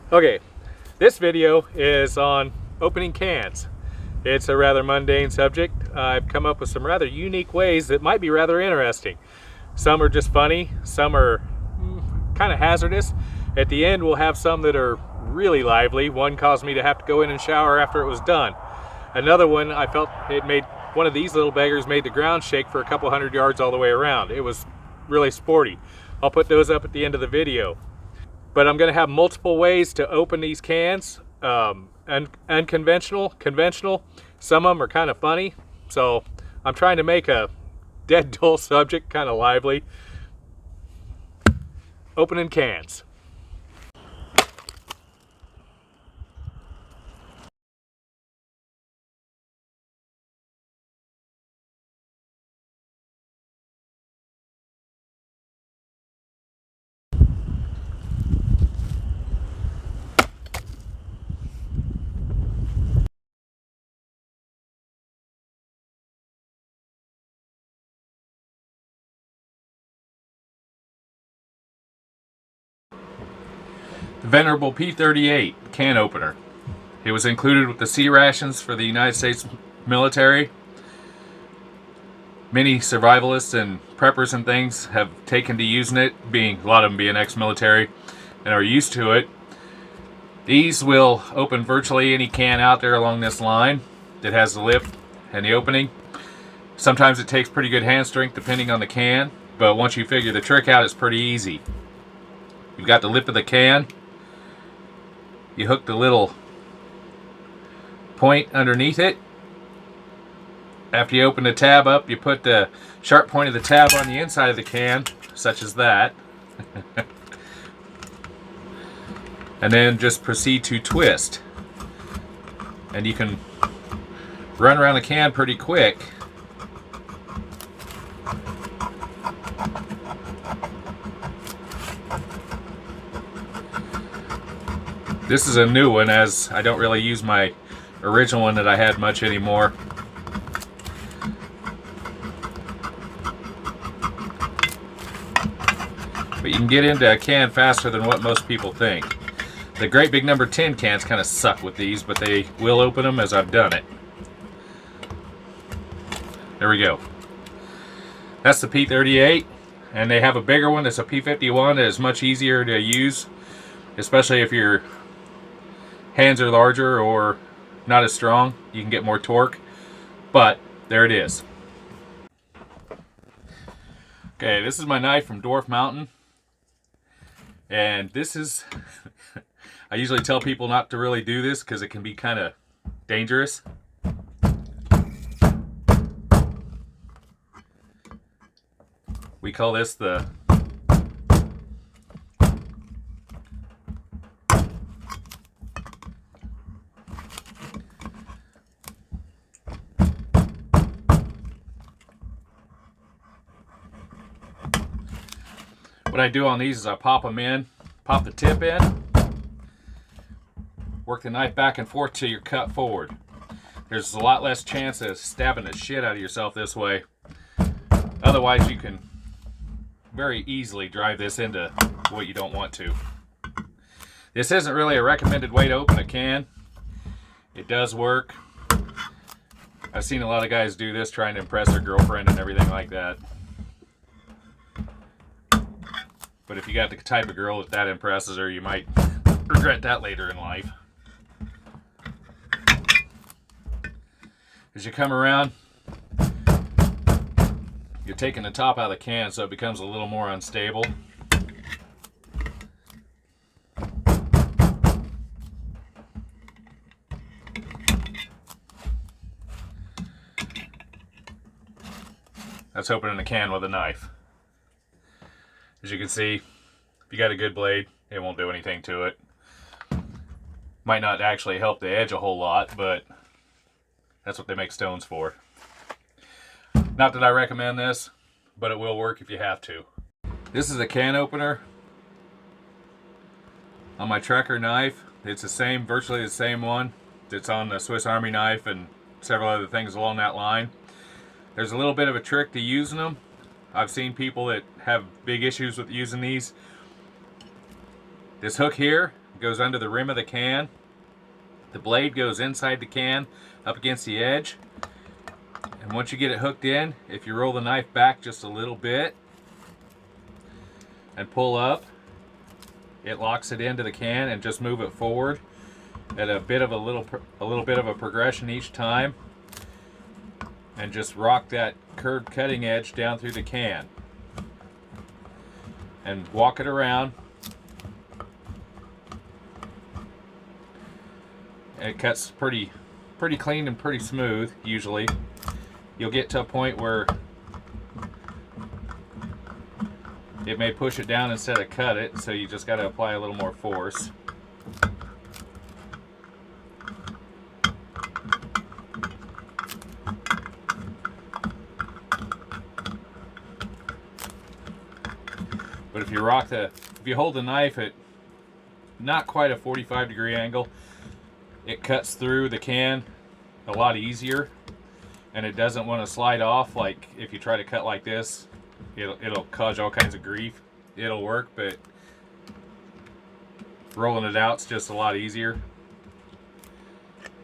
Okay, this video is on opening cans. It's a rather mundane subject. I've come up with some rather unique ways that might be rather interesting. Some are just funny, some are kind of hazardous. At the end we'll have some that are really lively. One caused me to have to go in and shower after it was done. Another one, I felt it made one of these little beggars made the ground shake for a couple hundred yards all the way around. It was really sporty. I'll put those up at the end of the video. But I'm going to have multiple ways to open these cans. Unconventional, conventional. Some of them are kind of funny. So I'm trying to make a dead dull subject kind of lively. Opening cans. The venerable P38 Can Opener. It was included with the sea rations for the United States military. Many survivalists and preppers and things have taken to using it, a lot of them being ex-military, and are used to it. These will open virtually any can out there along this line that has the lip and the opening. Sometimes it takes pretty good hand strength depending on the can, but once you figure the trick out, it's pretty easy. You've got the lip of the can. You hook the little point underneath it. After you open the tab up, you put the sharp point of the tab on the inside of the can, such as that. And then just proceed to twist. And you can run around the can pretty quick. This is a new one, as I don't really use my original one that I had much anymore. But you can get into a can faster than what most people think. The great big number 10 cans kind of suck with these, but they will open them as I've done it. There we go. That's the P38, and they have a bigger one that's a P51 that is much easier to use, especially if your hands are larger or not as strong. You can get more torque, but there it is. Okay, this is my knife from Dwarf Mountain, and this is I usually tell people not to really do this because it can be kind of dangerous. We call this the what I do on these is I pop them in, pop the tip in, work the knife back and forth till you're cut forward. There's a lot less chance of stabbing the shit out of yourself this way. Otherwise, you can very easily drive this into what you don't want to. This isn't really a recommended way to open a can. It does work. I've seen a lot of guys do this trying to impress their girlfriend and everything like that. But if you got the type of girl that impresses her, you might regret that later in life. As you come around, you're taking the top out of the can so it becomes a little more unstable. That's opening a can with a knife. As you can see, if you got a good blade, it won't do anything to it. Might not actually help the edge a whole lot, but that's what they make stones for. Not that I recommend this, but it will work if you have to. This is a can opener on my Trekker knife. It's the same, virtually the same one that's on the Swiss Army knife and several other things along that line. There's a little bit of a trick to using them. I've seen people that have big issues with using these. This hook here goes under the rim of the can. The blade goes inside the can, up against the edge. And once you get it hooked in, if you roll the knife back just a little bit and pull up, it locks it into the can, and just move it forward at a little bit of a progression each time, and just rock that curved cutting edge down through the can and walk it around. And it cuts pretty clean and pretty smooth. Usually you'll get to a point where it may push it down instead of cut it, so you just got to apply a little more force. But if you hold the knife at not quite a 45-degree angle, it cuts through the can a lot easier, and it doesn't want to slide off. Like if you try to cut like this, it'll cause all kinds of grief. It'll work, but rolling it out's just a lot easier.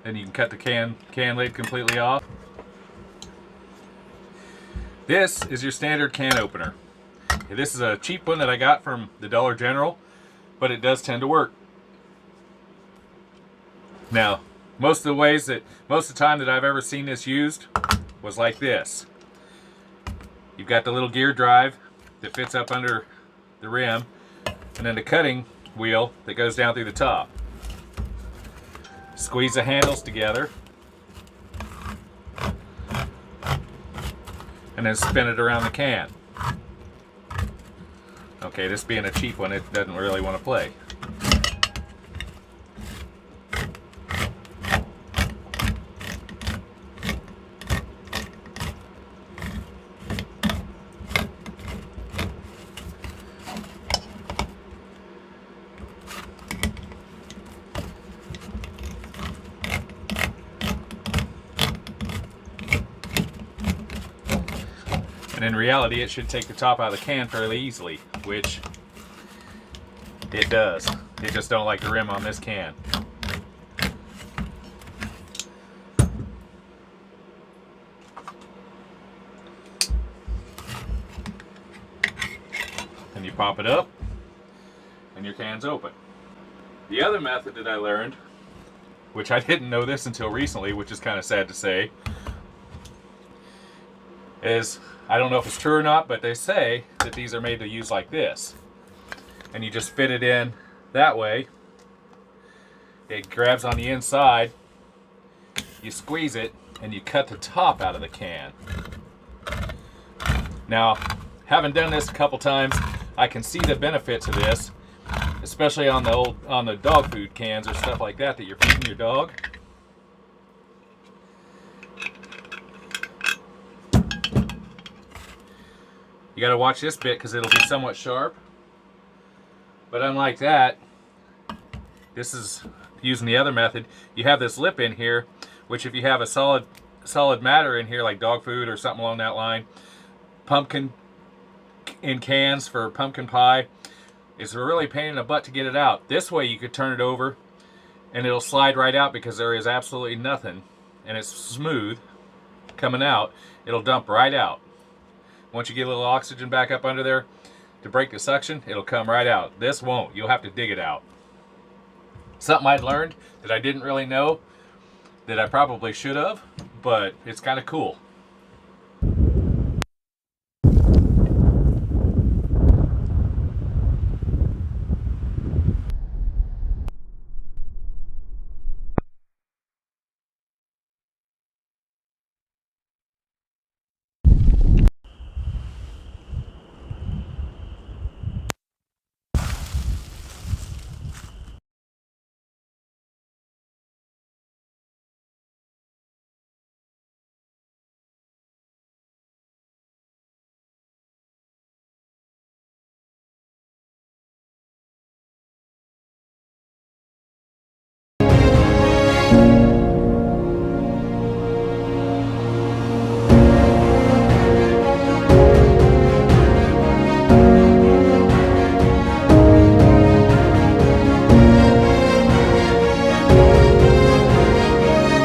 Then you can cut the can lid completely off. This is your standard can opener. This is a cheap one that I got from the Dollar General, but it does tend to work. Now, most of the time that I've ever seen this used was like this. You've got the little gear drive that fits up under the rim, and then the cutting wheel that goes down through the top. Squeeze the handles together, and then spin it around the can. Okay, this being a cheap one, it doesn't really want to play. And in reality, it should take the top out of the can fairly easily, which it does. It just don't like the rim on this can. And you pop it up, and your can's open. The other method that I learned, which I didn't know this until recently, which is kind of sad to say, is, I don't know if it's true or not, but they say that these are made to use like this. And you just fit it in that way. It grabs on the inside, you squeeze it, and you cut the top out of the can. Now, having done this a couple times, I can see the benefits of this, especially on the dog food cans or stuff like that you're feeding your dog. You got to watch this bit because it'll be somewhat sharp. But unlike that, this is using the other method. You have this lip in here, which if you have a solid matter in here, like dog food or something along that line, pumpkin in cans for pumpkin pie, it's a really pain in the butt to get it out. This way you could turn it over and it'll slide right out because there is absolutely nothing, and it's smooth coming out. It'll dump right out. Once you get a little oxygen back up under there to break the suction, it'll come right out. This won't. You'll have to dig it out. Something I'd learned that I didn't really know, that I probably should have, but it's kind of cool.